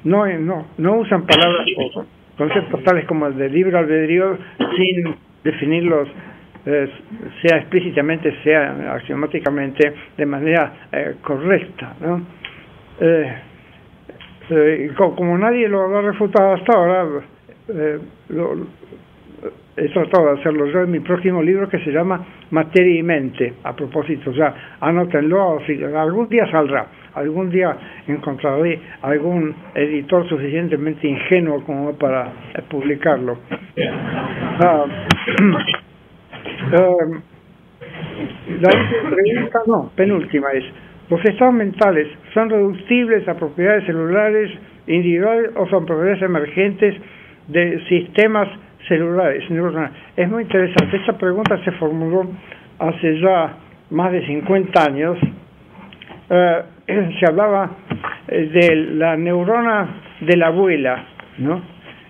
no usan palabras o conceptos tales como el de libre albedrío sin definirlos, sea explícitamente, sea axiomáticamente, de manera correcta, ¿no? Como nadie lo ha refutado hasta ahora, he tratado de hacerlo yo en mi próximo libro, que se llama Materia y Mente. A propósito, ya anótenlo, algún día saldrá, algún día encontraré algún editor suficientemente ingenuo como para publicarlo. La última pregunta, penúltima es: ¿los estados mentales son reductibles a propiedades celulares individuales o son propiedades emergentes de sistemas celulares? Es muy interesante. Esta pregunta se formuló hace ya más de 50 años. Se hablaba de la neurona de la abuela, ¿no?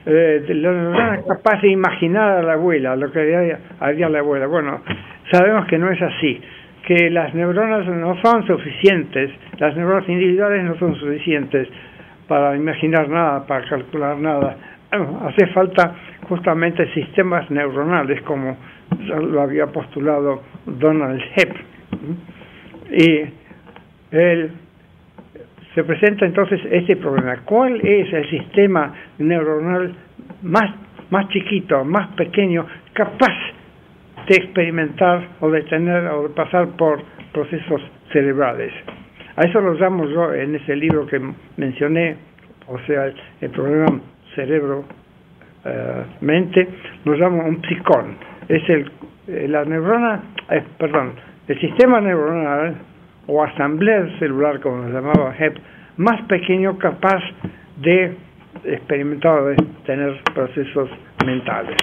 De la neurona capaz de imaginar a la abuela, lo que haría la abuela. Bueno, sabemos que no es así, que las neuronas no son suficientes, las neuronas individuales no son suficientes para imaginar nada, para calcular nada. Hace falta justamente sistemas neuronales, como lo había postulado Donald Hebb. Y se presenta entonces este problema: ¿cuál es el sistema neuronal más chiquito, más pequeño, capaz de experimentar o de tener o de pasar por procesos cerebrales? A eso lo llamo yo, en ese libro que mencioné, o sea, el problema cerebro-mente, lo llamo un psicón. Es el sistema neuronal o asamblea celular, como lo llamaba Hebb, más pequeño capaz de experimentar o de tener procesos mentales.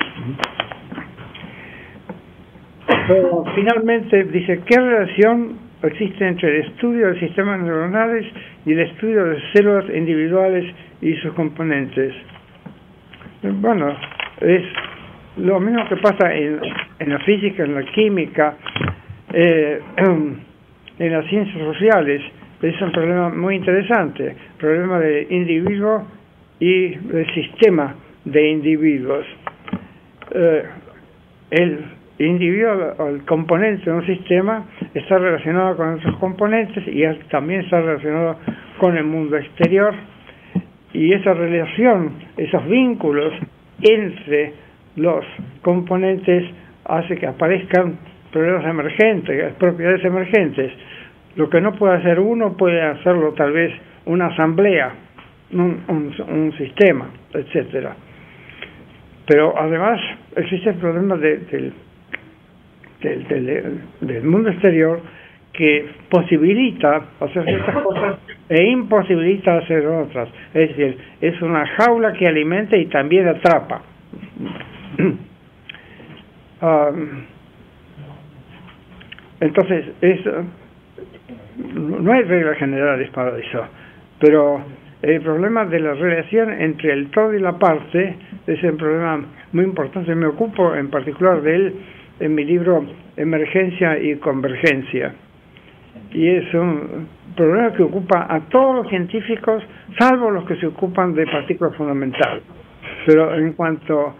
Pero finalmente dice: ¿qué relación existe entre el estudio de sistemas neuronales y el estudio de células individuales y sus componentes? Bueno, es lo mismo que pasa en la física, en la química, en las ciencias sociales. Es un problema muy interesante, problema del individuo y del sistema de individuos. El individuo, o el componente de un sistema, está relacionado con otros componentes y también está relacionado con el mundo exterior, y esa relación, esos vínculos entre los componentes hace que aparezcan problemas emergentes, propiedades emergentes. Lo que no puede hacer uno puede hacerlo tal vez una asamblea, un sistema, etcétera. Pero además existe el problema del mundo exterior, que posibilita hacer ciertas cosas e imposibilita hacer otras. Es decir, es una jaula que alimenta y también atrapa. Entonces, no hay reglas generales para eso, pero el problema de la relación entre el todo y la parte es un problema muy importante. Me ocupo en particular de él en mi libro Emergencia y Convergencia, y es un problema que ocupa a todos los científicos, salvo los que se ocupan de partículas fundamentales. Pero en cuanto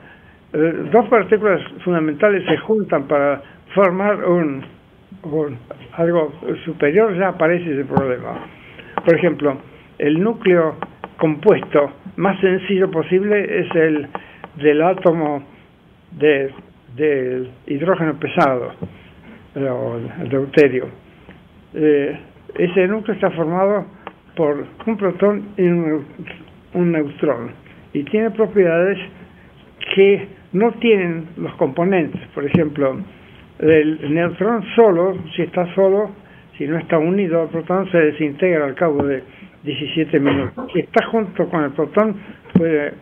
dos partículas fundamentales se juntan para formar algo superior, ya aparece ese problema. Por ejemplo, el núcleo compuesto más sencillo posible es el del átomo del hidrógeno pesado, o el deuterio. Ese núcleo está formado por un protón y un neutrón, y tiene propiedades que no tienen los componentes. Por ejemplo, el neutrón solo, si no está unido al protón, se desintegra al cabo de 17 minutos. Si está junto con el protón, puede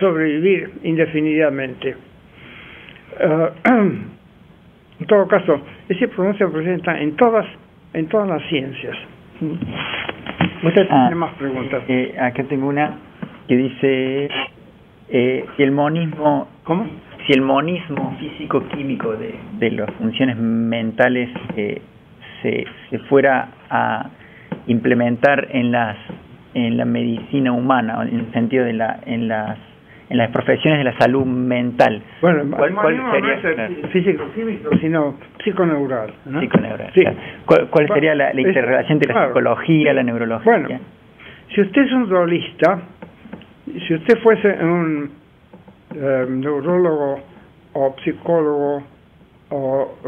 sobrevivir indefinidamente. En todo caso, ese problema se presenta en todas las ciencias. ¿Usted tiene más preguntas? Acá tengo una que dice si el monismo... ¿Cómo? Si el monismo físico-químico de las funciones mentales se fuera a implementar en en la medicina humana, en el sentido de en las profesiones de la salud mental. Bueno, ¿Cuál sería? No es físico-químico, sino psiconeural, ¿no? Psiconeural. Sí. Claro. ¿Cuál sería la interrelación entre la psicología, la neurología? Bueno, si usted es un dualista, si usted fuese un neurólogo o psicólogo o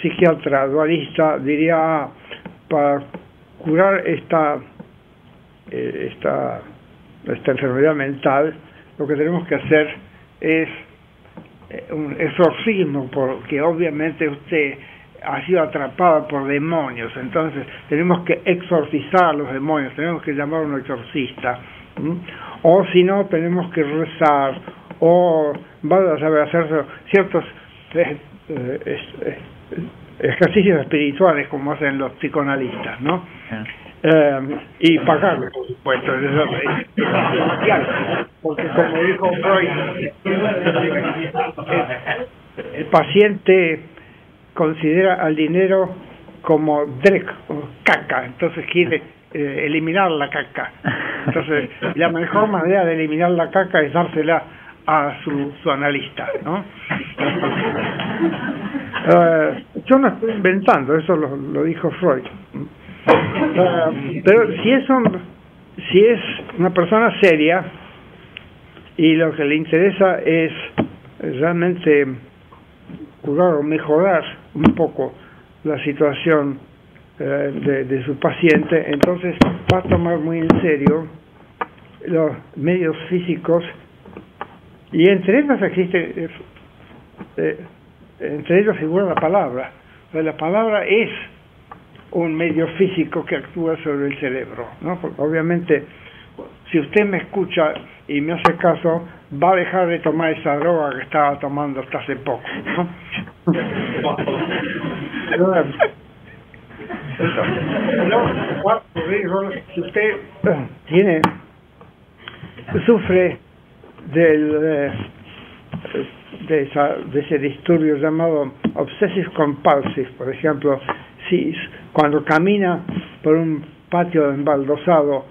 psiquiatra dualista, diría, para curar esta enfermedad mental, lo que tenemos que hacer es un exorcismo, porque obviamente usted ha sido atrapada por demonios, entonces tenemos que exorcizar a los demonios, tenemos que llamar a un exorcista, o si no, tenemos que rezar, o van a saber hacer ciertos ejercicios espirituales como hacen los psicoanalistas, ¿no? Y pagarle, por supuesto, porque como dijo Freud, el paciente considera al dinero como dreck, o caca, entonces quiere eliminar la caca. Entonces, la mejor manera de eliminar la caca es dársela a su analista, ¿no? Yo no estoy inventando, eso lo dijo Freud. Pero si es una persona seria y lo que le interesa es realmente curar o mejorar un poco la situación de su paciente, entonces va a tomar muy en serio los medios físicos, y entre ellos existe entre ellos figura la palabra. La palabra es un medio físico que actúa sobre el cerebro, ¿no? Porque obviamente, si usted me escucha y me hace caso, va a dejar de tomar esa droga que estaba tomando hasta hace poco, ¿no? Si usted sufre de ese disturbio llamado obsessive compulsive, por ejemplo, si cuando camina por un patio embaldosado,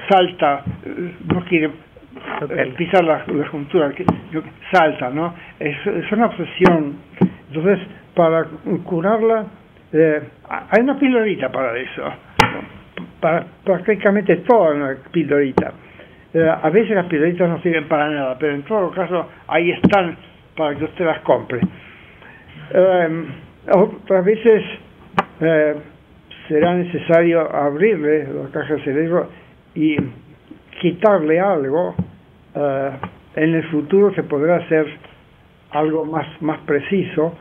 salta, no quiere pisar la juntura, salta, ¿no? Es una obsesión. Entonces, para curarla, hay una pildorita para eso, para prácticamente toda una pildorita. A veces las pildoritas no sirven para nada, pero en todo caso ahí están para que usted las compre. Otras veces será necesario abrirle la caja del cerebro y quitarle algo. En el futuro se podrá hacer algo más preciso,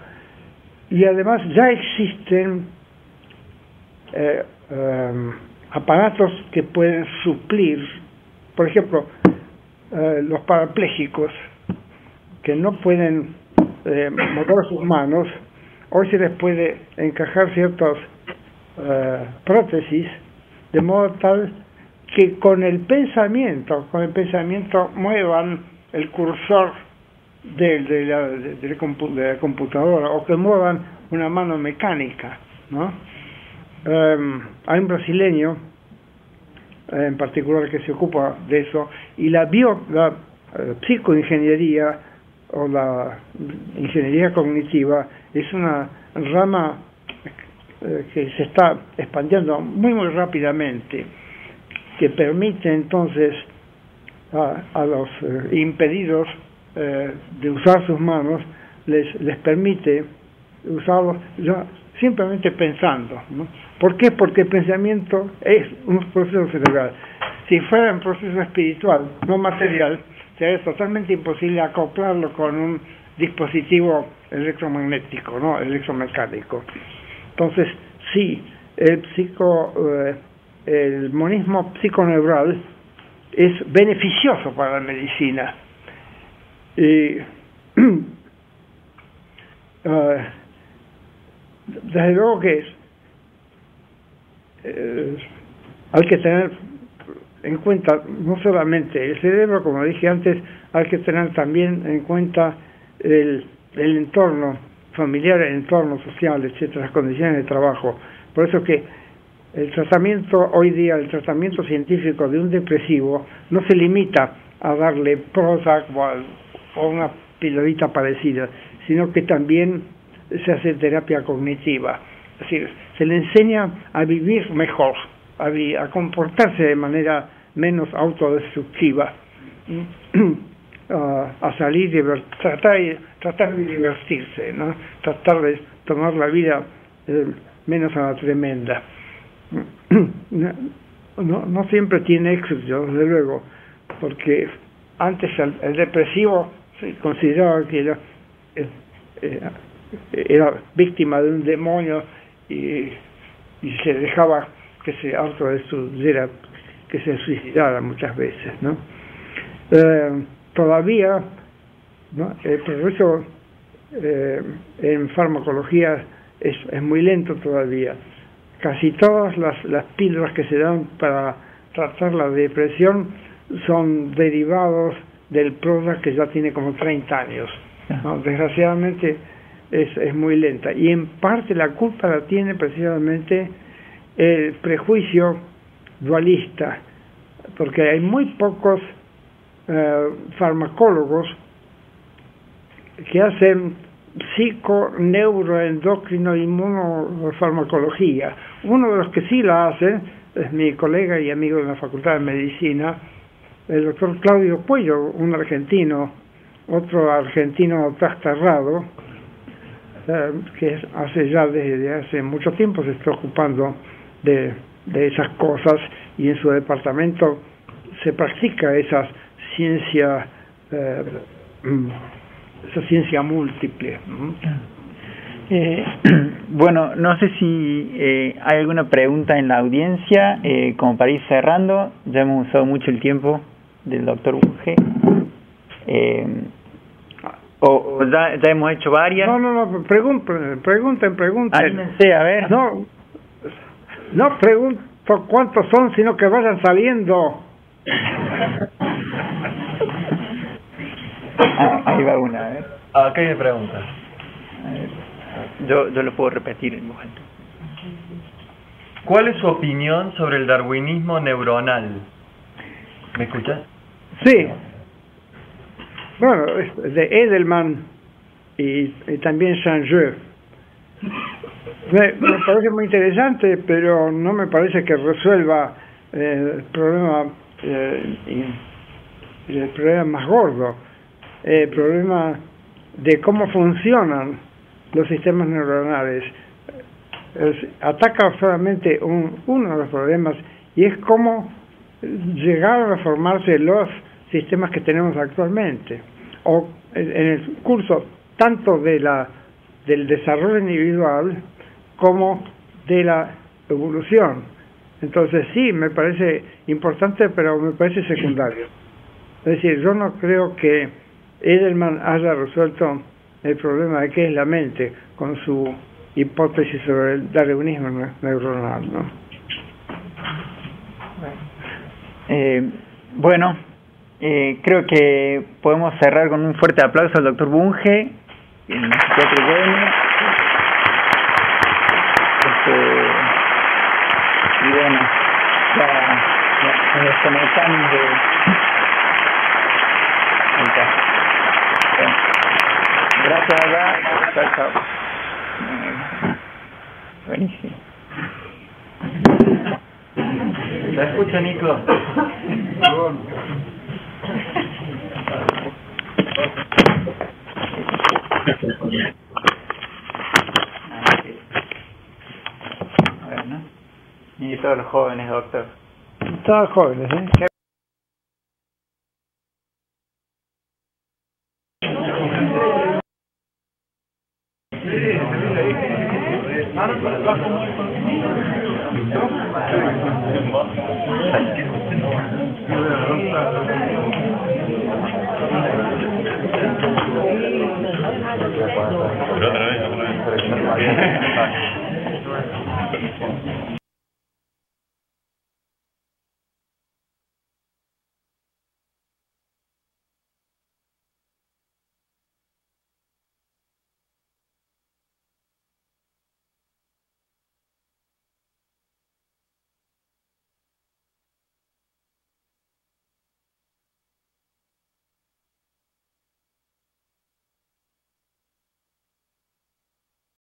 y además ya existen aparatos que pueden suplir, por ejemplo, los parapléjicos que no pueden mover sus manos. Hoy se les puede encajar ciertas prótesis de modo tal que con el pensamiento muevan el cursor de la computadora, o que muevan una mano mecánica, ¿no? Hay un brasileño en particular que se ocupa de eso, y la psicoingeniería o la ingeniería cognitiva es una rama que se está expandiendo muy rápidamente, que permite entonces a los impedidos de usar sus manos, les permite usarlos simplemente pensando, ¿no? ¿Por qué? Porque el pensamiento es un proceso cerebral. Si fuera un proceso espiritual, no material, sería totalmente imposible acoplarlo con un dispositivo electromagnético, ¿no? Electromecánico. Entonces, sí, el monismo psiconeural es beneficioso para la medicina. Y desde luego que hay que tener en cuenta no solamente el cerebro, como dije antes, hay que tener también en cuenta el entorno familiar, el entorno social, etcétera, las condiciones de trabajo. Por eso que el tratamiento hoy día, el tratamiento científico de un depresivo no se limita a darle Prozac o una pildorita parecida, sino que también se hace terapia cognitiva. Es decir, se le enseña a vivir mejor, a comportarse de manera menos autodestructiva, a salir y tratar de divertirse, ¿no? Tratar de tomar la vida menos a la tremenda. No siempre tiene éxito, desde luego, porque antes el depresivo se consideraba que era víctima de un demonio y se dejaba que se autodestruyera, que se suicidara muchas veces, ¿no? Todavía, ¿no? El progreso en farmacología es muy lento todavía. Casi todas las píldoras que se dan para tratar la depresión son derivados del Prozac, que ya tiene como 30 años, ¿no? Desgraciadamente es muy lenta, y en parte la culpa la tiene precisamente el prejuicio dualista, porque hay muy pocos farmacólogos que hacen psico, neuroendocrino, inmunofarmacología. Uno de los que sí la hace es mi colega y amigo de la Facultad de Medicina, el doctor Claudio Puello, un argentino, otro argentino trastarrado, que desde hace mucho tiempo se está ocupando de esas cosas, y en su departamento se practica esa ciencia múltiple. Bueno, no sé si hay alguna pregunta en la audiencia, como para ir cerrando. Ya hemos usado mucho el tiempo del doctor Bunge. O ya hemos hecho varias. No, pregunten. Anímense, a ver. No pregunto cuántos son, sino que vayan saliendo. Ahí va una, a ver. ¿Qué me pregunta? A ver, yo lo puedo repetir en voz alta. ¿Cuál es su opinión sobre el darwinismo neuronal? ¿Me escuchas? Sí. Bueno, es de Edelman y también Changeux. Me parece muy interesante, pero no me parece que resuelva el problema más gordo, el problema de cómo funcionan los sistemas neuronales. Ataca solamente uno de los problemas, y es cómo llegaron a formarse los sistemas que tenemos actualmente, o en el curso tanto del desarrollo individual como de la evolución. Entonces sí, me parece importante, pero me parece secundario. Es decir, yo no creo que Edelman haya resuelto el problema de qué es la mente con su hipótesis sobre el darwinismo neuronal, ¿no? Bueno, creo que podemos cerrar con un fuerte aplauso al doctor Bunge, en el psiquiatra bueno. Y bueno, ya nos desconectamos de... Bueno, gracias, Ada. Chao. Buenísimo. ¿La escucha, Nico? A ver, ¿no? Y todos los jóvenes, doctor. Todos jóvenes, ¿eh? Pero otra vez.